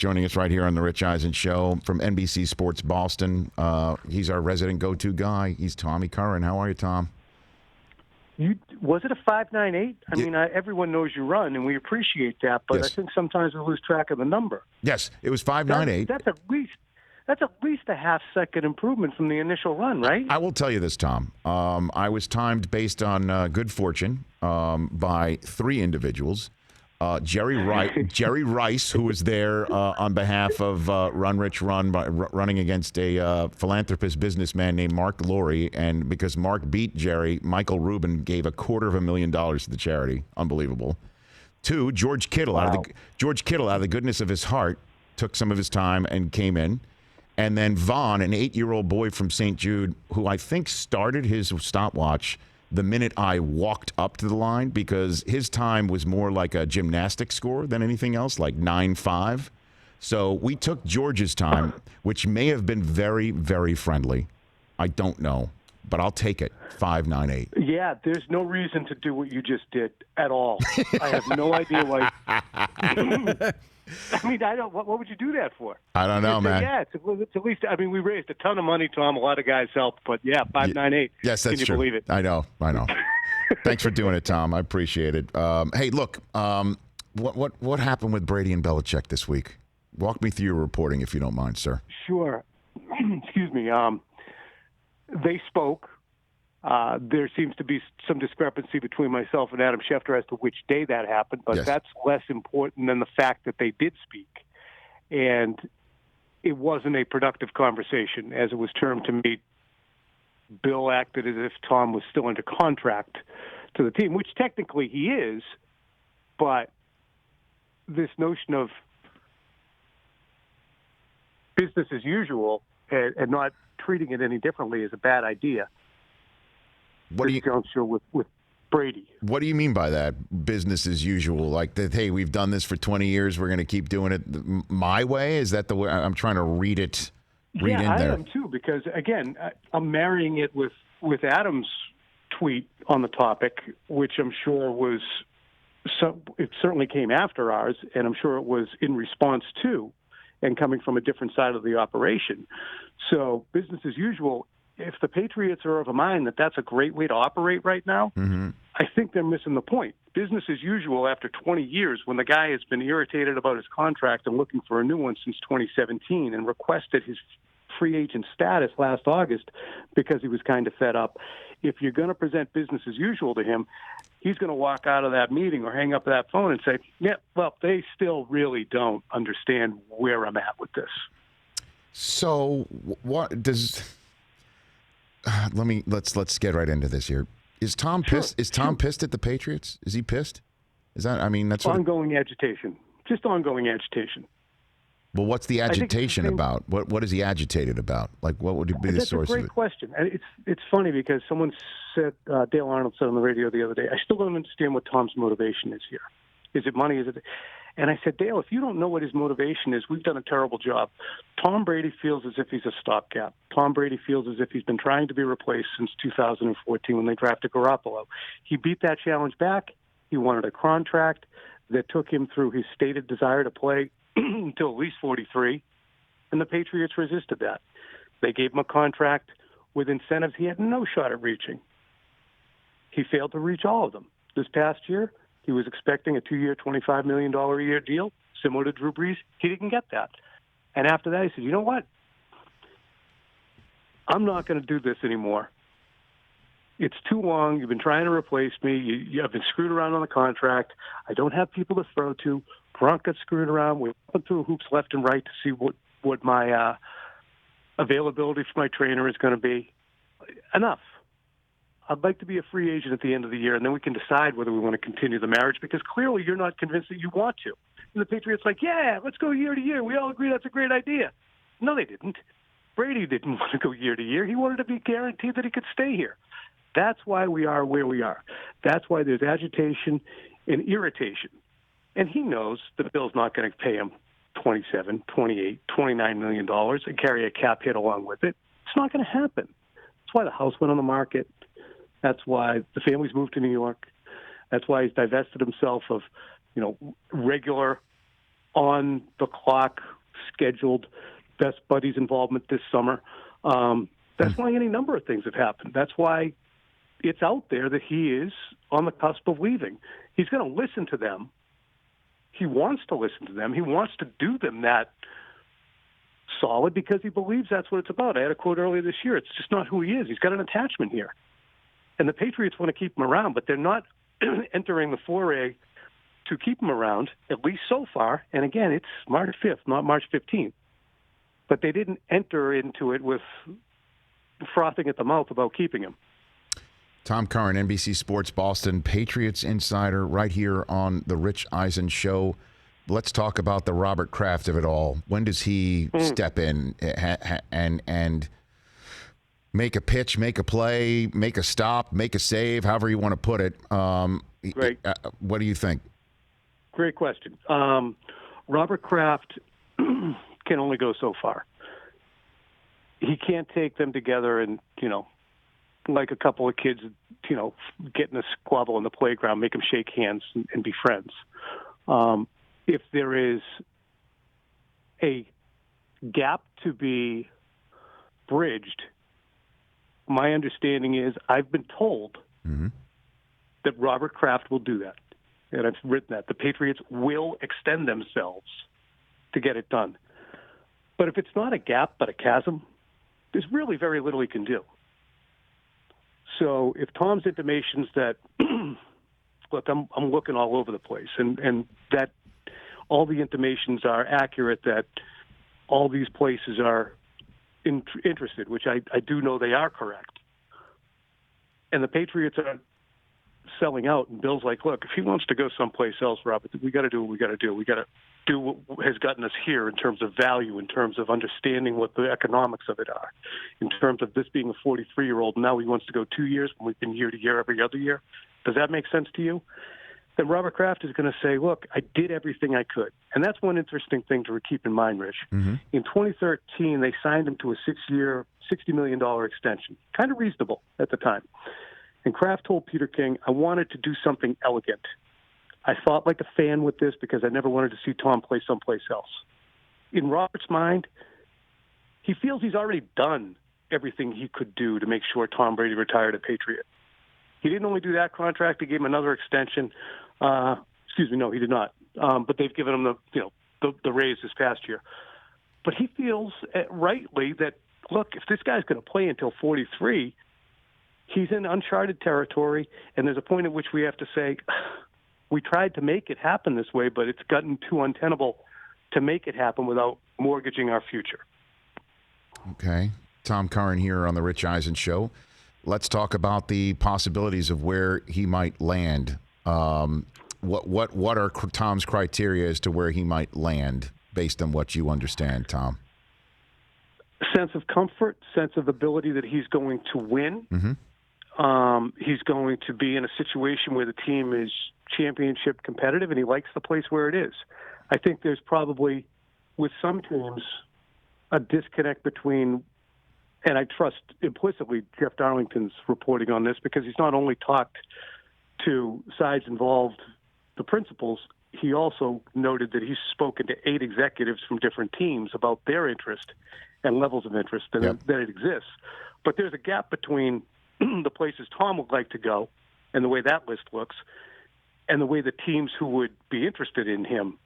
joining us right here on the Rich Eisen Show from NBC Sports Boston. He's our resident go-to guy. He's Tommy Curran. How are you, Tom? Was it a 5.98? I mean, everyone knows you run, and we appreciate that. But Yes. I think sometimes we lose track of the number. Yes, it was 5.98. That's at least a half-second improvement from the initial run, right? I will tell you this, Tom. I was timed based on good fortune by three individuals. Jerry Rice, who was there on behalf of Run Rich Run, running against a philanthropist businessman named Mark Laurie. And because Mark beat Jerry, Michael Rubin gave $250,000 to the charity. Unbelievable. Two, George Kittle, out of the goodness of his heart, took some of his time and came in. And then Vaughn, an 8-year-old boy from St. Jude, who I think started his stopwatch the minute I walked up to the line, because his time was more like a gymnastics score than anything else, like 9.5. So we took George's time, which may have been very, very friendly. I don't know, but I'll take it. 5.98. Yeah, there's no reason to do what you just did at all. I have no idea why. I mean, I don't. What would you do that for? I don't know, man. Yeah, it's at least. I mean, we raised a ton of money, Tom. A lot of guys helped, but yeah, 5.98. Yes, that's Can you true. believe it? I know. Thanks for doing it, Tom. I appreciate it. Hey, look, what happened with Brady and Belichick this week? Walk me through your reporting, if you don't mind, sir. Sure. Excuse me. They spoke. There seems to be some discrepancy between myself and Adam Schefter as to which day that happened, but Yes. That's less important than the fact that they did speak. And it wasn't a productive conversation, as it was termed to me. Bill acted as if Tom was still under contract to the team, which technically he is, but this notion of business as usual and not treating it any differently is a bad idea. What do you juncture with Brady? What do you mean by that? Business as usual, like that? Hey, we've done this for 20 years. We're going to keep doing it my way. Is that the way? I'm trying to read it. Read in there. I am too, because again, I'm marrying it with Adam's tweet on the topic, which I'm sure was. It certainly came after ours, and I'm sure it was in response to, and coming from a different side of the operation. So business as usual. If the Patriots are of a mind that that's a great way to operate right now, I think they're missing the point. Business as usual after 20 years, when the guy has been irritated about his contract and looking for a new one since 2017 and requested his free agent status last August because he was kind of fed up. If you're going to present business as usual to him, he's going to walk out of that meeting or hang up that phone and say, yeah, well, they still really don't understand where I'm at with this. So what does... Let's get right into this here. Is Tom pissed? Is Tom pissed at the Patriots? Is he pissed? Is that? I mean, that's ongoing agitation. Just ongoing agitation. Well, what's the agitation about? What is he agitated about? Like, what would be the source of it? That's a great question. It's funny because someone said, Dale Arnold said on the radio the other day, I still don't understand what Tom's motivation is here. Is it money? Is it? And I said, Dale, if you don't know what his motivation is, we've done a terrible job. Tom Brady feels as if he's a stopgap. Tom Brady feels as if he's been trying to be replaced since 2014 when they drafted Garoppolo. He beat that challenge back. He wanted a contract that took him through his stated desire to play until at least 43, and the Patriots resisted that. They gave him a contract with incentives he had no shot at reaching. He failed to reach all of them. This past year, he was expecting a 2-year, $25 million a year deal, similar to Drew Brees. He didn't get that. And after that, he said, you know what? I'm not going to do this anymore. It's too long. You've been trying to replace me. You have been screwed around on the contract. I don't have people to throw to. Gronk got screwed around. We went through hoops left and right to see what my availability for my trainer is going to be. Enough. I'd like to be a free agent at the end of the year, and then we can decide whether we want to continue the marriage, because clearly you're not convinced that you want to. And the Patriots like, yeah, let's go year to year. We all agree that's a great idea. No, they didn't. Brady didn't want to go year to year. He wanted to be guaranteed that he could stay here. That's why we are where we are. That's why there's agitation and irritation. And he knows that Bill's not going to pay him $27, $28, $29 million and carry a cap hit along with it. It's not going to happen. That's why the house went on the market. That's why the family's moved to New York. That's why he's divested himself of, regular, on-the-clock scheduled best buddies involvement this summer. That's why any number of things have happened. That's why it's out there that he is on the cusp of leaving. He's going to listen to them. He wants to listen to them. He wants to do them that solid because he believes that's what it's about. I had a quote earlier this year. It's just not who he is. He's got an attachment here. And the Patriots want to keep him around, but they're not entering the foray to keep him around, at least so far. And again, it's March 5th, not March 15th. But they didn't enter into it with frothing at the mouth about keeping him. Tom Curran, NBC Sports Boston, Patriots insider, right here on the Rich Eisen Show. Let's talk about the Robert Kraft of it all. When does he step in and make a pitch, make a play, make a stop, make a save, however you want to put it? Great. What do you think? Great question. Robert Kraft can only go so far. He can't take them together and, like a couple of kids, get in a squabble in the playground, make them shake hands and be friends. If there is a gap to be bridged, my understanding is I've been told that Robert Kraft will do that. And I've written that. The Patriots will extend themselves to get it done. But if it's not a gap but a chasm, there's really very little he can do. So if Tom's intimations that, look, I'm looking all over the place, and that all the intimations are accurate, that all these places are interested, which I do know they are correct, and the Patriots are selling out, and Bill's like, look, if he wants to go someplace else, Robert, we got to do what we got to do. We got to do what has gotten us here in terms of value, in terms of understanding what the economics of it are, in terms of this being a 43-year-old. Now he wants to go 2 years when we've been year to year every other year. Does that make sense to you? Then Robert Kraft is going to say, look, I did everything I could. And that's one interesting thing to keep in mind, Rich. In 2013, they signed him to a 6-year, $60 million extension. Kind of reasonable at the time. And Kraft told Peter King, I wanted to do something elegant. I thought like a fan with this because I never wanted to see Tom play someplace else. In Robert's mind, he feels he's already done everything he could do to make sure Tom Brady retired a Patriot. He didn't only do that contract; he gave him another extension. No, he did not. But they've given him the raise this past year. But he feels rightly that, look, if this guy's going to play until 43, he's in uncharted territory, and there's a point at which we have to say, we tried to make it happen this way, but it's gotten too untenable to make it happen without mortgaging our future. Okay. Tom Curran here on the Rich Eisen Show. Let's talk about the possibilities of where he might land. What are Tom's criteria as to where he might land based on what you understand, Tom? Sense of comfort, sense of ability that he's going to win. He's going to be in a situation where the team is championship competitive, and he likes the place where it is. I think there's probably, with some teams, a disconnect between, and I trust implicitly Jeff Darlington's reporting on this because he's not only talked to sides involved, the principals, he also noted that he's spoken to 8 executives from different teams about their interest and levels of interest that it exists. But there's a gap between the places Tom would like to go and the way that list looks and the way the teams who would be interested in him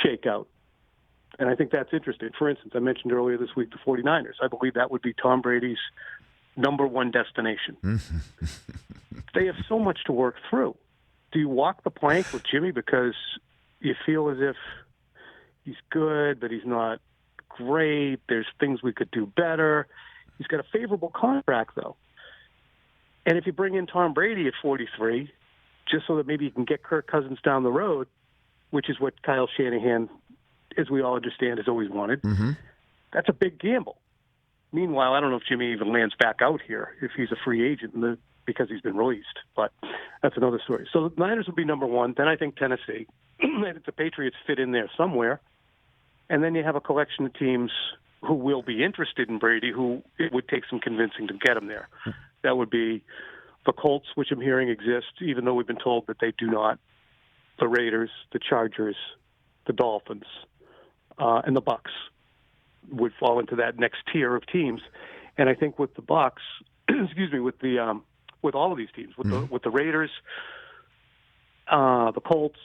shake out. And I think that's interesting. For instance, I mentioned earlier this week the 49ers. I believe that would be Tom Brady's number one destination. They have so much to work through. Do you walk the plank with Jimmy because you feel as if he's good, but he's not great? There's things we could do better. He's got a favorable contract, though. And if you bring in Tom Brady at 43, just so that maybe you can get Kirk Cousins down the road, which is what Kyle Shanahan, as we all understand, has always wanted, that's a big gamble. Meanwhile, I don't know if Jimmy even lands back out here if he's a free agent because he's been released. But that's another story. So the Niners would be number one. Then I think Tennessee. And if the Patriots fit in there somewhere. And then you have a collection of teams who will be interested in Brady, who it would take some convincing to get him there. That would be the Colts, which I'm hearing exist, even though we've been told that they do not, the Raiders, the Chargers, the Dolphins. and the Bucks would fall into that next tier of teams. And I think with the Bucks, excuse me, with all of these teams, with the Raiders, the Colts,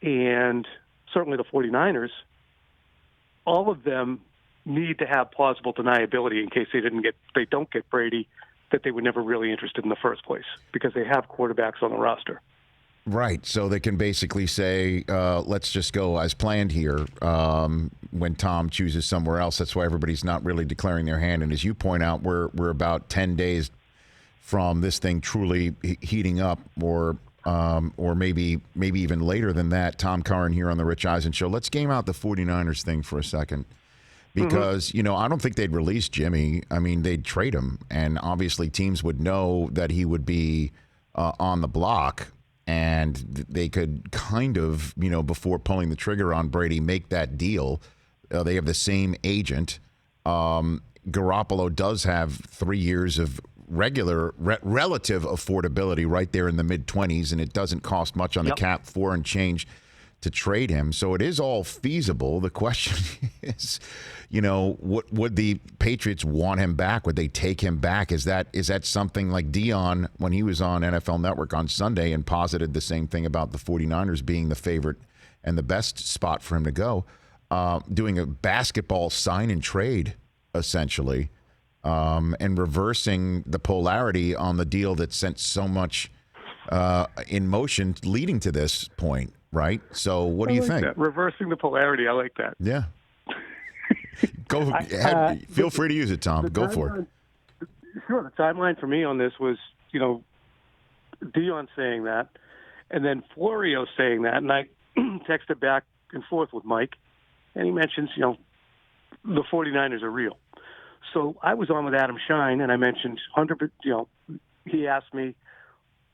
and certainly the 49ers, all of them need to have plausible deniability in case they don't get Brady, that they were never really interested in the first place because they have quarterbacks on the roster. Right. So they can basically say, let's just go as planned here when Tom chooses somewhere else. That's why everybody's not really declaring their hand. And as you point out, we're about 10 days from this thing truly heating up, or maybe even later than that. Tom Curran here on the Rich Eisen Show. Let's game out the 49ers thing for a second. Because, I don't think they'd release Jimmy. I mean, they'd trade him. And obviously teams would know that he would be on the block. And they could kind of, before pulling the trigger on Brady, make that deal. They have the same agent. Garoppolo does have 3 years of relative affordability right there in the mid-20s, and it doesn't cost much on the cap, 4 and change, to trade him. So it is all feasible. The question is, what would the Patriots want him back? Would they take him back? Is that something like Dion, when he was on NFL Network on Sunday and posited the same thing about the 49ers being the favorite and the best spot for him to go, doing a basketball sign and trade, essentially, and reversing the polarity on the deal that sent so much in motion leading to this point, right? So what do you think? That. Reversing the polarity, I like that. Yeah. Feel free to use it, Tom. Go for it. Sure. The timeline for me on this was, Dion saying that, and then Florio saying that, and I texted back and forth with Mike, and he mentions, the 49ers are real. So I was on with Adam Shine, and I mentioned 100. He asked me,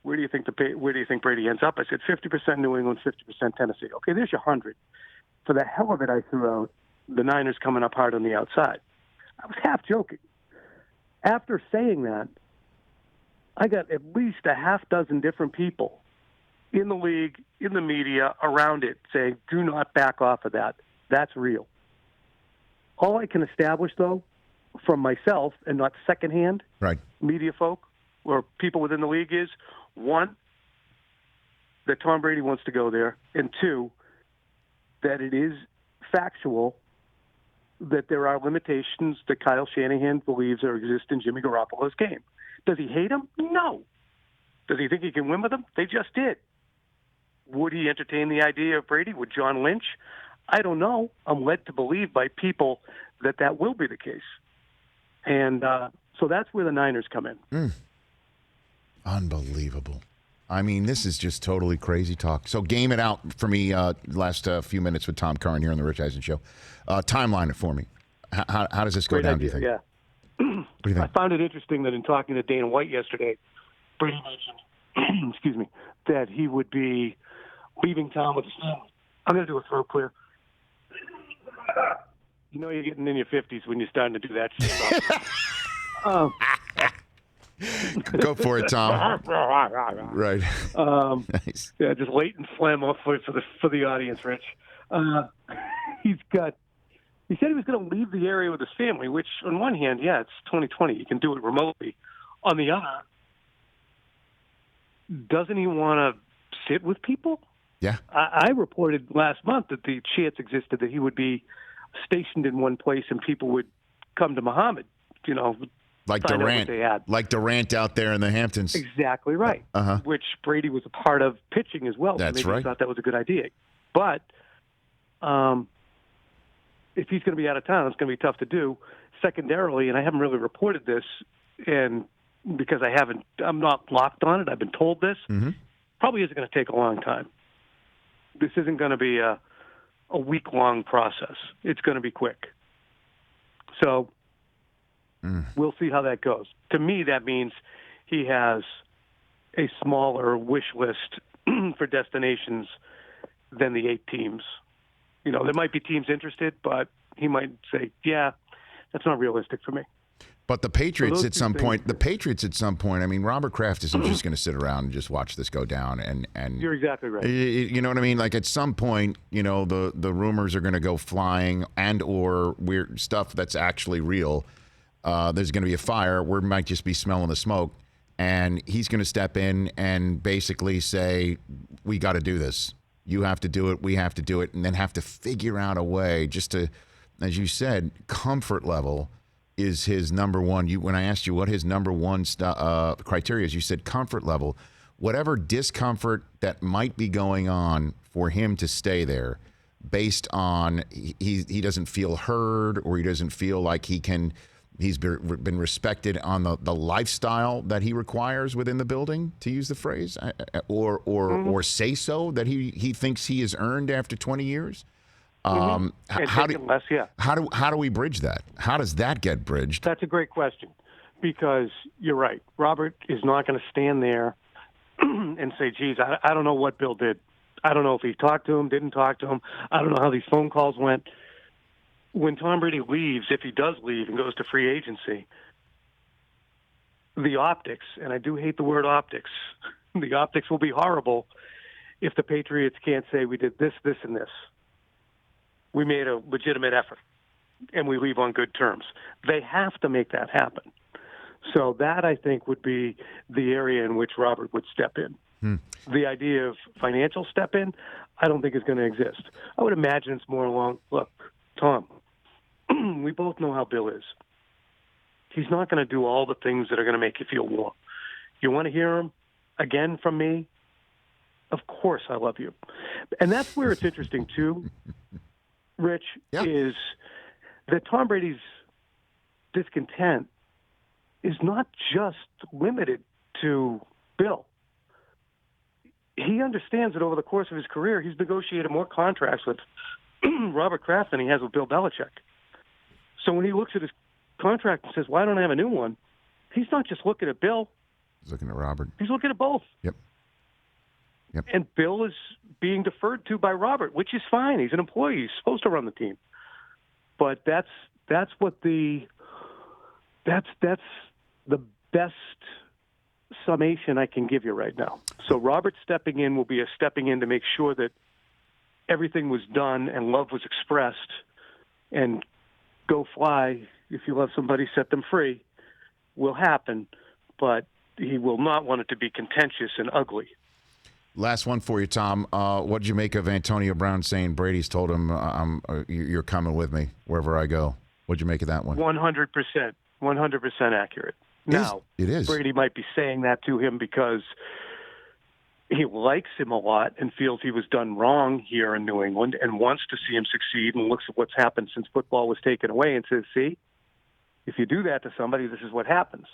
where do you think Brady ends up? I said 50% New England, 50% Tennessee. Okay, there's your 100. For the hell of it, I threw out the Niners coming up hard on the outside. I was half joking. After saying that, I got at least a half dozen different people in the league, in the media, around it saying, do not back off of that. That's real. All I can establish, though, from myself and not secondhand media folk or people within the league is, one, that Tom Brady wants to go there, and two, that it is factual that there are limitations that Kyle Shanahan believes exist in Jimmy Garoppolo's game. Does he hate him? No. Does he think he can win with him? They just did. Would he entertain the idea of Brady? Would John Lynch? I don't know. I'm led to believe by people that will be the case. And so that's where the Niners come in. Unbelievable. I mean, this is just totally crazy talk. So game it out for me, last few minutes with Tom Curran here on the Rich Eisen Show. Timeline it for me. How does this go down, do you think? Yeah. What do you think? I found it interesting that in talking to Dana White yesterday, Brady mentioned, excuse me, that he would be leaving town with his family. I'm going to do a throat clear. You're getting in your 50s when you're starting to do that stuff. Go for it, Tom. Right. Nice. Yeah, just latent phlegm off for the audience, Rich. He said he was going to leave the area with his family, which on one hand, yeah, it's 2020. You can do it remotely. On the other, doesn't he want to sit with people? Yeah. I reported last month that the chance existed that he would be stationed in one place and people would come to Muhammad, like Durant out there in the Hamptons. Exactly right. Which Brady was a part of pitching as well. That's Maybe right. He thought that was a good idea. But if he's going to be out of town, it's going to be tough to do. Secondarily, and I haven't really reported this, and because I'm not locked on it. I've been told this. Probably isn't going to take a long time. This isn't going to be a week-long process. It's going to be quick. So we'll see how that goes. To me, that means he has a smaller wish list for destinations than the 8 teams. There might be teams interested, but he might say, yeah, that's not realistic for me. But the Patriots those at two some things- point, I mean, Robert Kraft isn't just going to sit around and just watch this go down. And You're exactly right. You know what I mean? Like at some point, the rumors are going to go flying and or weird stuff that's actually real. There's going to be a fire. We might just be smelling the smoke. And he's going to step in and basically say, we got to do this. You have to do it. We have to do it. And then have to figure out a way just to, as you said, comfort level is his number one. When I asked you what his number one criteria is, you said comfort level. Whatever discomfort that might be going on for him to stay there based on he doesn't feel heard or he doesn't feel like he's been respected on the lifestyle that he requires within the building, to use the phrase, or say so that he thinks he has earned after 20 years. And How do less, yeah. how do we bridge that? How does that get bridged? That's a great question, because you're right. Robert is not going to stand there and say, geez, I don't know what Bill did. I don't know if he talked to him, didn't talk to him. I don't know how these phone calls went. When Tom Brady leaves, if he does leave and goes to free agency, the optics, and I do hate the word optics, the optics will be horrible if the Patriots can't say we did this, this, and this. We made a legitimate effort, and we leave on good terms. They have to make that happen. So that, I think, would be the area in which Robert would step in. The idea of financial step in, I don't think is going to exist. I would imagine it's more along, look, Tom, we both know how Bill is. He's not going to do all the things that are going to make you feel warm. You want to hear him again from me? Of course I love you. And that's where it's interesting, too, Rich, is that Tom Brady's discontent is not just limited to Bill. He understands that over the course of his career, he's negotiated more contracts with Robert Kraft than he has with Bill Belichick. So when he looks at his contract and says, why don't I have a new one? He's not just looking at Bill. He's looking at Robert. He's looking at both. Yep. And Bill is being deferred to by Robert, which is fine. He's an employee. He's supposed to run the team. But that's the best summation I can give you right now. So Robert stepping in will be a stepping in to make sure that everything was done and love was expressed, and go fly, if you love somebody, set them free, will happen, but he will not want it to be contentious and ugly. Last one for you, Tom. What did you make of Antonio Brown saying Brady's told him, you're coming with me wherever I go? What did you make of that one? 100%. 100% accurate. Now, it is. Brady might be saying that to him because he likes him a lot and feels he was done wrong here in New England and wants to see him succeed and looks at what's happened since football was taken away and says, see, if you do that to somebody, this is what happens.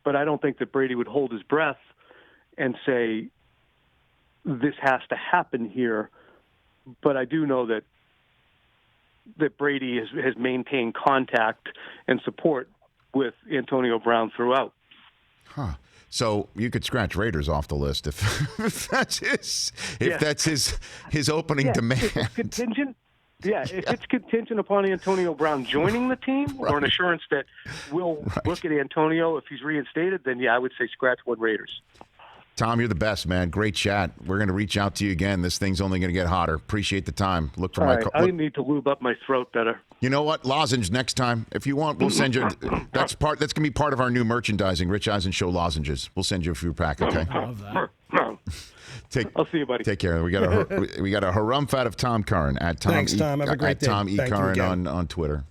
But I don't think that Brady would hold his breath and say, this has to happen here. But I do know that Brady has maintained contact and support with Antonio Brown throughout. Huh. So you could scratch Raiders off the list if that's his opening demand. If it's contingent, if it's contingent upon Antonio Brown joining the team or an assurance that we'll look at Antonio if he's reinstated, then I would say scratch one Raiders. Tom, you're the best, man. Great chat. We're going to reach out to you again. This thing's only going to get hotter. Appreciate the time. Look for my. I need to lube up my throat better. You know what? Lozenge next time. If you want, we'll send you. That's going to be part of our new merchandising. Rich Eisen Show lozenges. We'll send you a few pack. Okay. I love that. I'll see you, buddy. Take care. We got a harumph out of Tom Curran at Tom. Thanks, Tom. Have a great day. Tom E. Thank you Curran again. on Twitter.